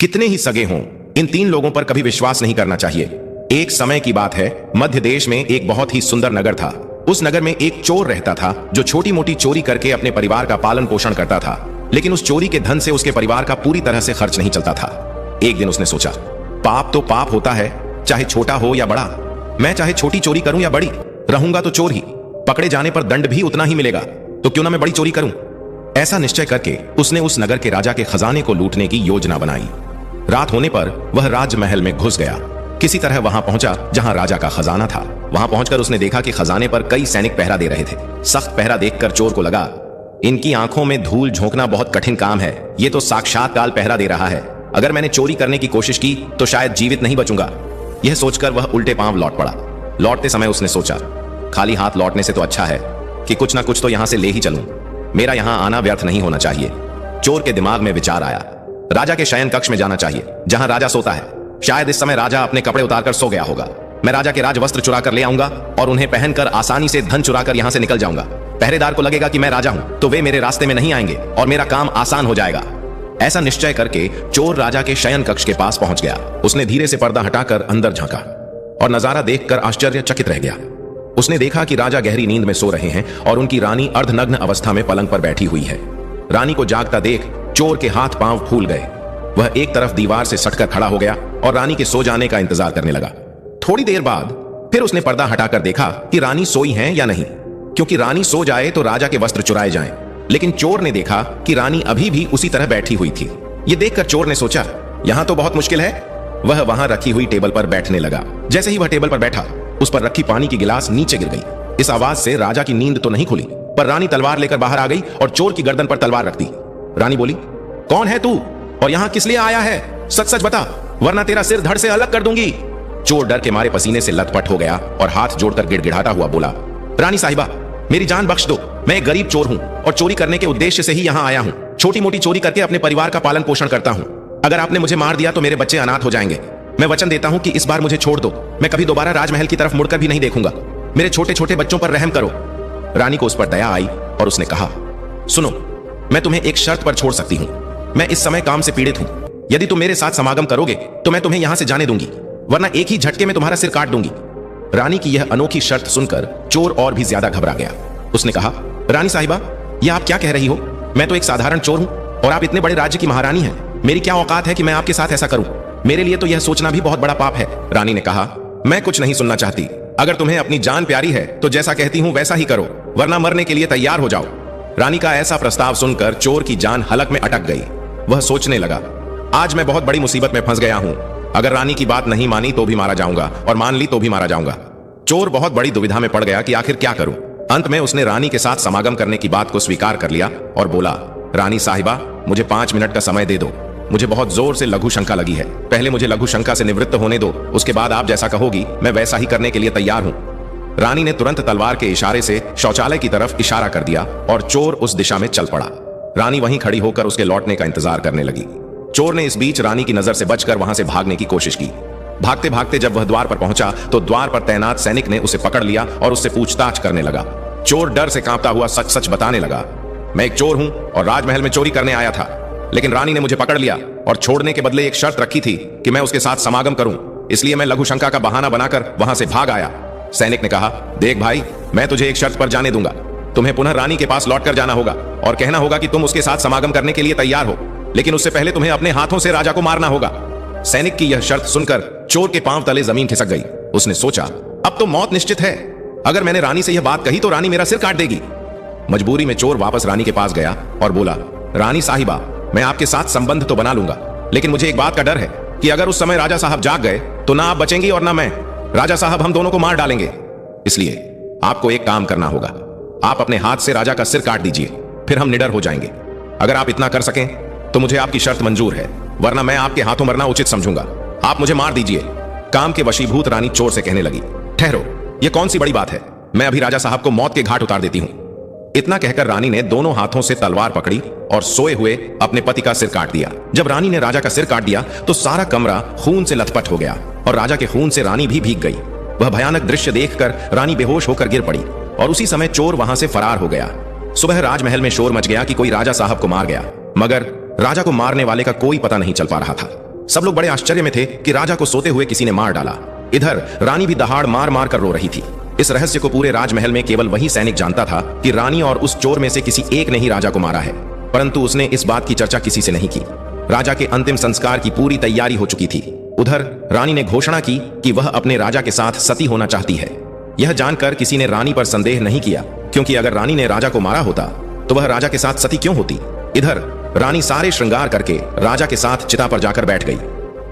कितने ही सगे हों, इन तीन लोगों पर कभी विश्वास नहीं करना चाहिए। एक समय की बात है, मध्य देश में एक बहुत ही सुंदर नगर था। उस नगर में एक चोर रहता था जो छोटी मोटी चोरी करके अपने परिवार का पालन पोषण करता था, लेकिन उस चोरी के धन से उसके परिवार का पूरी तरह से खर्च नहीं चलता था। एक दिन उसने सोचा, पाप तो पाप होता है, चाहे छोटा हो या बड़ा। मैं चाहे छोटी चोरी करूं या बड़ी, रहूंगा तो चोर ही। पकड़े जाने पर दंड भी उतना ही मिलेगा, तो क्यों ना मैं बड़ी चोरी करूं। ऐसा निश्चय करके उसने उस नगर के राजा के खजाने को लूटने की योजना बनाई। रात होने पर वह राजमहल में घुस गया। किसी तरह वहां पहुंचा जहां राजा का खजाना था। वहां पहुंचकर उसने देखा कि खजाने पर कई सैनिक पहरा दे रहे थे। सख्त पहरा देखकर चोर को लगा, इनकी आंखों में धूल झोंकना बहुत कठिन काम है। ये तो साक्षात काल पहरा दे रहा है। अगर मैंने चोरी करने की कोशिश की तो शायद जीवित नहीं बचूंगा। यह सोचकर वह उल्टे पांव लौट पड़ा। लौटते समय उसने सोचा, खाली हाथ लौटने से तो अच्छा है कि कुछ ना कुछ तो यहां से ले ही चलूं। मेरा यहां आना व्यर्थ नहीं होना चाहिए। चोर के दिमाग में विचार आया, राजा के शयन कक्ष में जाना चाहिए जहां राजा सोता है। शायद इस समय राजा अपने कपड़े उतारकर सो गया होगा। मैं राजा के राज वस्त्र चुरा कर ले आऊंगा और उन्हें पहनकर आसानी से धन चुरा कर यहां से निकल जाऊंगा। पहरेदार को लगेगा कि मैं राजा हूं, तो वे मेरे रास्ते में नहीं आएंगे और मेरा काम आसान हो जाएगा। ऐसा निश्चय करके चोर राजा के शयन कक्ष के पास पहुंच गया। उसने धीरे से पर्दा हटाकर अंदर झांका और नजारा देखकर आश्चर्यचकित रह गया। उसने देखा कि राजा गहरी नींद में सो रहे हैं और उनकी रानी अर्धनग्न अवस्था में पलंग पर बैठी हुई है। रानी को जागता देख चोर के हाथ पांव फूल गए। वह एक तरफ दीवार से सटकर खड़ा हो गया और रानी के सो जाने का इंतजार करने लगा। थोड़ी देर बाद फिर उसने पर्दा हटाकर देखा कि रानी सोई हैं या नहीं, क्योंकि रानी सो जाए तो राजा के वस्त्र चुराए जाएं। लेकिन चोर ने देखा कि रानी अभी भी उसी तरह बैठी हुई थी। यह देखकर चोर ने सोचा, यहां तो बहुत मुश्किल है। वह वहां रखी हुई टेबल पर बैठने लगा। जैसे ही वह टेबल पर बैठा, उस पर रखी पानी की गिलास नीचे गिर गई। इस आवाज से राजा की नींद तो नहीं खुली, पर रानी तलवार लेकर बाहर आ गई और चोर की गर्दन पर तलवार रख दी। रानी बोली, कौन है तू और यहां किस लिए आया है? सच सच बता, वरना तेरा सिर धड़ से अलग कर दूंगी। चोर डर के मारे पसीने से लथपथ हो गया और हाथ जोड़कर गिड़गिड़ाता हुआ बोला, रानी साहिबा, मेरी जान बख्श दो। मैं एक गरीब चोर हूं और चोरी करने के उद्देश्य से ही यहां आया हूं। छोटी मोटी चोरी करके अपने परिवार का पालन पोषण करता हूं। अगर आपने मुझे मार दिया तो मेरे बच्चे अनाथ हो जाएंगे। मैं वचन देता हूं कि इस बार मुझे छोड़ दो। मैं कभी दोबारा राजमहल की तरफ मुड़कर भी नहीं देखूंगा। मेरे छोटे छोटे बच्चों पर रहम करो। रानी को उस पर दया आई और उसने कहा, सुनो, मैं तुम्हें एक शर्त पर छोड़ सकती हूं। मैं इस समय काम से पीड़ित हूं। यदि तुम मेरे साथ समागम करोगे तो मैं तुम्हें यहां से जाने दूंगी, वरना एक ही झटके में तुम्हारा सिर काट दूंगी। रानी की यह अनोखी शर्त सुनकर चोर और भी ज्यादा घबरा गया। उसने कहा, रानी साहिबा, यह आप क्या कह रही हो? मैं तो एक साधारण चोर हूं और आप इतने बड़े राज्य की महारानी हैं। मेरी क्या औकात है कि मैं आपके साथ ऐसा करूं? मेरे लिए तो यह सोचना भी बहुत बड़ा पाप है। रानी ने कहा, मैं कुछ नहीं सुनना चाहती। अगर तुम्हें अपनी जान प्यारी है तो जैसा कहती हूं वैसा ही करो, वरना मरने के लिए तैयार हो जाओ। रानी का ऐसा प्रस्ताव सुनकर चोर की जान हलक में अटक गई। वह सोचने लगा, आज मैं बहुत बड़ी मुसीबत में फंस गया हूं। अगर रानी की बात नहीं मानी तो भी मारा जाऊंगा और मान ली तो भी मारा जाऊंगा। चोर बहुत बड़ी दुविधा में पड़ गया कि आखिर क्या करूं। अंत में उसने रानी के साथ समागम करने की बात को स्वीकार कर लिया और बोला, रानी साहिबा, मुझे 5 मिनट का समय दे दो। मुझे बहुत जोर से लघु शंका लगी है। पहले मुझे लघु शंका से निवृत्त होने दो, उसके बाद आप जैसा कहोगी मैं वैसा ही करने के लिए तैयार हूं। रानी ने तुरंत तलवार के इशारे से शौचालय की तरफ इशारा कर दिया और चोर उस दिशा में चल पड़ा। रानी वहीं खड़ी होकर उसके लौटने का इंतजार करने लगी। चोर ने इस बीच रानी की नजर से बचकर वहां से भागने की कोशिश की। भागते भागते जब वह द्वार पर पहुंचा तो द्वार पर तैनात सैनिक ने उसे पकड़ लिया और उससे पूछताछ करने लगा। चोर डर से कांपता हुआ सच सच बताने लगा, मैं एक चोर हूं और राजमहल में चोरी करने आया था, लेकिन रानी ने मुझे पकड़ लिया और छोड़ने के बदले एक शर्त रखी थी कि मैं उसके साथ समागम करूं, इसलिए मैं लघु शंका का बहाना बनाकर वहां से भाग आया। सैनिक ने कहा, देख भाई, मैं तुझे एक शर्त पर जाने दूंगा। तुम्हें पुनः रानी के पास लौटकर जाना होगा और कहना होगा कि तुम उसके साथ समागम करने के लिए तैयार हो, लेकिन उससे पहले तुम्हें अपने हाथों से राजा को मारना होगा। सैनिक की यह शर्त सुनकर चोर के पांव तले जमीन खिसक गई। उसने सोचा, अब तो मौत निश्चित है। अगर मैंने रानी से यह बात कही तो रानी मेरा सिर काट देगी। मजबूरी में चोर वापस रानी के पास गया और बोला, रानी साहिबा, मैं आपके साथ संबंध तो बना लूंगा, लेकिन मुझे एक बात का डर है कि अगर उस समय राजा साहब जाग गए तो ना आप बचेंगी और ना मैं। राजा साहब हम दोनों को मार डालेंगे। इसलिए आपको एक काम करना होगा। आप अपने हाथ से राजा का सिर काट दीजिए, फिर हम निडर हो जाएंगे। अगर आप इतना कर सकें तो मुझे आपकी शर्त मंजूर है, वरना मैं आपके हाथों मरना उचित समझूंगा। आप मुझे मार दीजिए। काम के वशीभूत रानी चोर से कहने लगी, ठहरो, यह कौन सी बड़ी बात है? मैं अभी राजा साहब को मौत के घाट उतार देती हूं। इतना कहकर रानी ने दोनों हाथों से तलवार पकड़ी और सोए हुए अपने पति का सिर काट दिया। जब रानी ने राजा का सिर काट दिया तो सारा कमरा खून से लथपथ हो गया और राजा के खून से रानी भी भीग गई। वह भयानक दृश्य देखकर रानी बेहोश होकर गिर पड़ी और उसी समय चोर वहां से फरार हो गया। सुबह राजमहल में शोर मच गया कि कोई राजा साहब को मार गया, मगर राजा को मारने वाले का कोई पता नहीं चल पा रहा था। सब लोग बड़े आश्चर्य में थे कि राजा को सोते हुए किसी ने मार डाला। इधर रानी भी दहाड़ मार मार कर रो रही थी। इस रहस्य को पूरे राजमहल में केवल वही सैनिक जानता था कि रानी और उस चोर में से किसी एक ने ही राजा को मारा है, परंतु उसने इस बात की चर्चा किसी से नहीं की। राजा के अंतिम संस्कार की पूरी तैयारी हो चुकी थी। उधर रानी ने घोषणा की कि वह अपने राजा के साथ सती होना चाहती है। यह जानकर किसी ने रानी पर संदेह नहीं किया, क्योंकि अगर रानी ने राजा को मारा होता तो वह राजा के साथ सती क्यों होती। इधर रानी सारे श्रृंगार करके राजा के साथ चिता पर जाकर बैठ गई।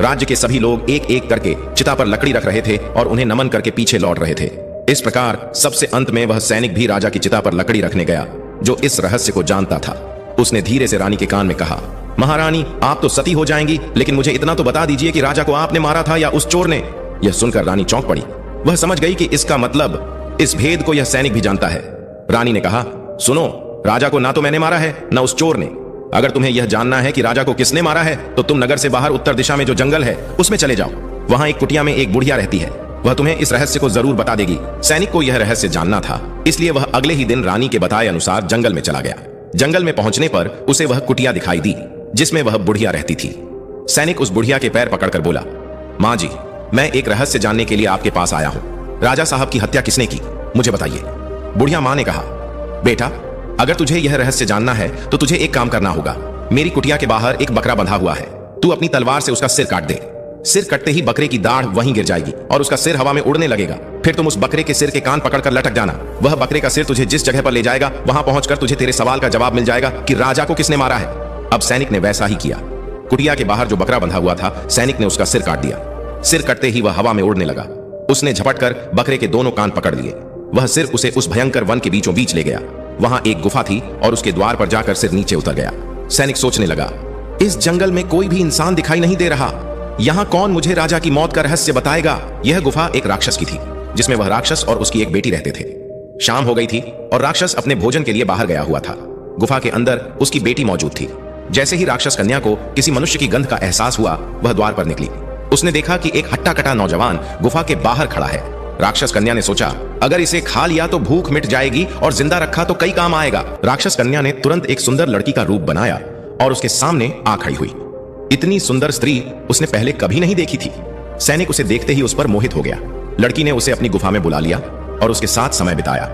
राज्य के सभी लोग एक एक करके चिता पर लकड़ी रख रहे थे और उन्हें नमन करके पीछे लौट रहे थे। इस प्रकार सबसे अंत में वह सैनिक भी राजा की चिता पर लकड़ी रखने गया, जो इस रहस्य को जानता था। उसने धीरे से रानी के कान में कहा, महारानी, आप तो सती हो जाएंगी, लेकिन मुझे इतना तो बता दीजिए कि राजा को आपने मारा था या उस चोर ने। यह सुनकर रानी चौंक पड़ी। वह समझ गई कि इसका मतलब इस भेद को यह सैनिक भी जानता है। रानी ने कहा, सुनो, राजा को ना तो मैंने मारा है ना उस चोर ने। अगर तुम्हें यह जानना है कि राजा को किसने मारा है तो तुम नगर से बाहर उत्तर दिशा में जो जंगल है उसमें चले जाओ। वहां एक कुटिया में एक बुढ़िया रहती है, वह तुम्हें इस रहस्य को जरूर बता देगी। सैनिक को यह रहस्य जानना था, इसलिए वह अगले ही दिन रानी के बताए अनुसार जंगल में चला गया। जंगल में पहुंचने पर उसे वह कुटिया दिखाई दी जिसमें वह बुढ़िया रहती थी। सैनिक उस बुढ़िया के पैर पकड़कर बोला, मां जी, मैं एक रहस्य जानने के लिए आपके पास आया हूं। राजा साहब की हत्या किसने की, मुझे बताइए। बुढ़िया मां ने कहा, बेटा, अगर तुझे यह रहस्य जानना है तो तुझे एक काम करना होगा। मेरी कुटिया के बाहर एक बकरा बंधा हुआ है, तू अपनी तलवार से उसका सिर काट दे। सिर कटते ही बकरे की दाढ़ वहीं गिर जाएगी और उसका सिर हवा में उड़ने लगेगा। फिर तुम उस बकरे के सिर के कान पकड़कर लटक जाना। वह बकरे का सिर तुझे जिस जगह पर ले जाएगा वहां पहुंचकर तुझे तेरे सवाल का जवाब मिल जाएगा कि राजा को किसने मारा है। अब सैनिक ने वैसा ही किया। कुटिया के बाहर जो बकरा बंधा हुआ था, सैनिक ने उसका सिर काट दिया। सिर कटते ही वह हवा में उड़ने लगा। उसने झपटकर बकरे के दोनों कान पकड़ लिए। वह सिर उसे उस भयंकर वन के बीचों बीच ले गया। वहां एक गुफा थी और उसके द्वार पर जाकर सिर नीचे उतर गया। सैनिक सोचने लगा, इस जंगल में कोई भी इंसान दिखाई नहीं दे रहा। यहां कौन मुझे राजा की मौत का रहस्य बताएगा। यह गुफा एक राक्षस की थी, जिसमें वह राक्षस और उसकी एक बेटी रहते थे। शाम हो गई थी और राक्षस अपने भोजन के लिए बाहर गया हुआ था। गुफा के अंदर उसकी बेटी मौजूद थी। जैसे ही राक्षस कन्या को किसी मनुष्य की गंध का एहसास हुआ, वह द्वार पर निकली। उसने देखा कि एक हट्टा कटा नौजवान गुफा के बाहर खड़ा है। राक्षस कन्या ने सोचा, अगर इसे खा लिया तो भूख मिट जाएगी और जिंदा रखा तो कई काम आएगा। राक्षस कन्या ने तुरंत एक सुंदर लड़की का रूप बनाया और उसके सामने आ खड़ी हुई। इतनी सुंदर स्त्री उसने पहले कभी नहीं देखी थी। सैनिक उसे देखते ही उस पर मोहित हो गया। लड़की ने उसे अपनी गुफा में बुला लिया और उसके साथ समय बिताया।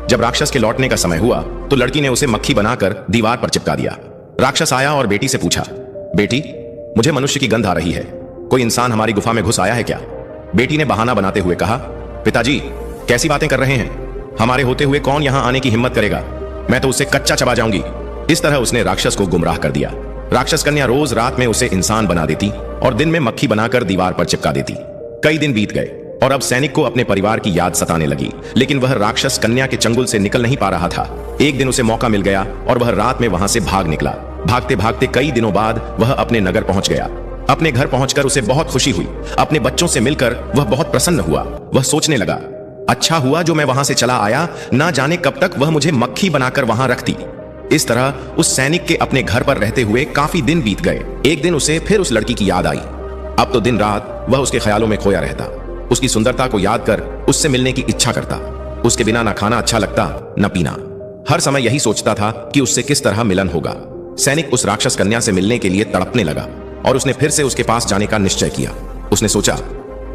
जब राक्षस के लौटने का समय हुआ तो लड़की ने उसे मक्खी बनाकर दीवार पर चिपका दिया। राक्षस आया और बेटी से पूछा, बेटी, मुझे मनुष्य की गंध आ रही है, कोई इंसान हमारी गुफा में घुस आया है क्या? बेटी ने बहाना बनाते हुए कहा, पिताजी, कैसी बातें कर रहे हैं? हमारे होते हुए कौन यहां आने की हिम्मत करेगा? मैं तो उसे कच्चा चबा जाऊंगी। इस तरह उसने राक्षस को गुमराह कर दिया। राक्षस कन्या रोज रात में उसे इंसान बना देती और दिन में मक्खी बनाकर दीवार पर चिपका देती। कई दिन बीत गए और अब सैनिक को अपने परिवार की याद सताने लगी, लेकिन वह राक्षस कन्या के चंगुल से निकल नहीं पा रहा था। एक दिन उसे मौका मिल गया और वह रात में वहां से भाग निकला। भागते भागते कई दिनों बाद वह अपने नगर पहुंच गया। अपने घर पहुंचकर उसे बहुत खुशी हुई। अपने बच्चों से मिलकर वह बहुत प्रसन्न हुआ। वह सोचने लगा, अच्छा हुआ जो मैं वहां से चला आया, ना जाने कब तक वह मुझे मक्खी बनाकर वहां रखती। इस तरह उस सैनिक के अपने घर पर रहते हुए काफी दिन बीत गए। एक दिन उसे फिर उस लड़की की याद आई। अब तो दिन रात वह उसके ख्यालों में खोया रहता। उसकी सुंदरता को याद कर उससे मिलने की इच्छा करता। उसके बिना ना खाना अच्छा लगता न पीना। हर समय यही सोचता था कि उससे किस तरह मिलन होगा। सैनिक उस राक्षस कन्या से मिलने के लिए तड़पने लगा और उसने फिर से उसके पास जाने का निश्चय किया। उसने सोचा,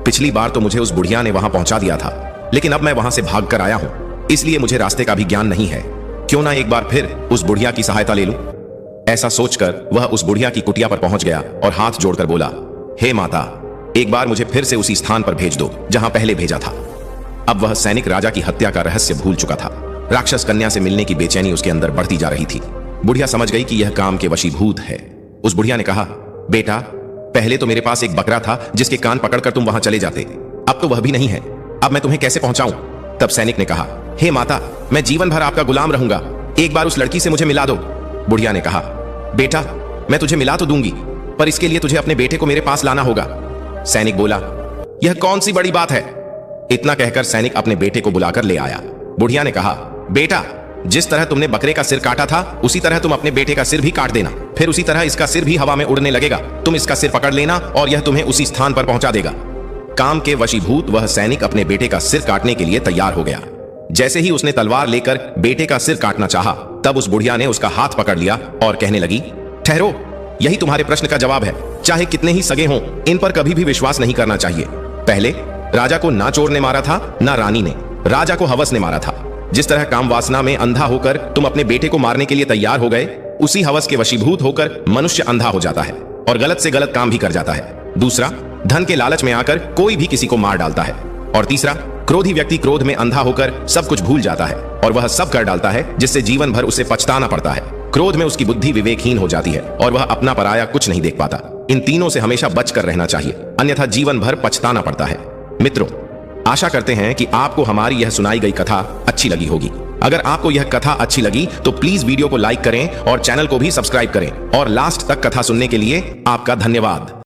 पिछली बार तो मुझे उस बुढ़िया ने वहां पहुंचा दिया था, लेकिन अब मैं वहां से भाग कर आया हूं, इसलिए मुझे रास्ते का भी ज्ञान नहीं है। क्यों ना एक बार फिर उस बुढ़िया की सहायता ले लूं। ऐसा सोचकर वह उस बुढ़िया की कुटिया पर पहुंच गया और हाथ जोड़कर बोला, हे माता, एक बार मुझे फिर से उसी स्थान पर भेज दो जहां पहले भेजा था। अब वह सैनिक राजा की हत्या का रहस्य भूल चुका था। राक्षस कन्या से मिलने की बेचैनी उसके अंदर बढ़ती जा रही थी। बुढ़िया समझ गई कि यह काम के वशीभूत है। उस बुढ़िया ने कहा, बेटा, पहले तो मेरे पास एक बकरा था जिसके कान पकड़कर तुम वहां चले जाते, अब तो वह भी नहीं है। अब मैं तुम्हें कैसे पहुंचाऊं? तब सैनिक ने कहा, हे माता, मैं जीवन भर आपका गुलाम रहूंगा, एक बार उस लड़की से मुझे मिला दो। बुढ़िया ने कहा, बेटा, मैं तुझे मिला तो दूंगी, पर इसके लिए तुझे अपने बेटे को मेरे पास लाना होगा। सैनिक बोला, यह कौन सी बड़ी बात है? इतना कहकर सैनिक अपने बेटे को बुलाकर ले आया। बुढ़िया ने कहा, बेटा, जिस तरह तुमने बकरे का सिर काटा था उसी तरह तुम अपने बेटे का सिर भी काट देना, फिर उसी तरह इसका सिर भी हवा में उड़ने लगेगा। तुम इसका सिर पकड़ लेना और यह तुम्हें उसी स्थान पर पहुंचा देगा। काम के वशीभूत वह सैनिक अपने बेटे का सिर काटने के लिए तैयार हो गया। जैसे ही उसने तलवार लेकर बेटे का सिर काटना चाहा, तब उस बुढ़िया ने उसका हाथ पकड़ लिया और कहने लगी, ठहरो, यही तुम्हारे प्रश्न का जवाब है। चाहे कितने ही सगे हों, इन पर कभी भी विश्वास नहीं करना चाहिए। पहले राजा को ना चोर ने मारा था ना रानी ने, राजा को हवस ने मारा था। जिस तरह काम वासना में अंधा होकर तुम अपने बेटे को मारने के लिए तैयार हो गए, उसी हवस के वशीभूत होकर मनुष्य अंधा हो जाता है और गलत से गलत काम भी कर जाता है। दूसरा, धन के लालच में आकर कोई भी किसी को मार डालता है। और तीसरा, क्रोधी व्यक्ति क्रोध में अंधा होकर सब कुछ भूल जाता है और वह सब कर डालता है जिससे जीवन भर उसे पछताना पड़ता है। क्रोध में उसकी बुद्धि विवेकहीन हो जाती है और वह अपना पराया कुछ नहीं देख पाता। इन तीनों से हमेशा बचकर रहना चाहिए, अन्यथा जीवन भर पछताना पड़ता है। मित्रों, आशा करते हैं कि आपको हमारी यह सुनाई गई कथा अच्छी लगी होगी। अगर आपको यह कथा अच्छी लगी तो प्लीज वीडियो को लाइक करें और चैनल को भी सब्सक्राइब करें। और लास्ट तक कथा सुनने के लिए आपका धन्यवाद।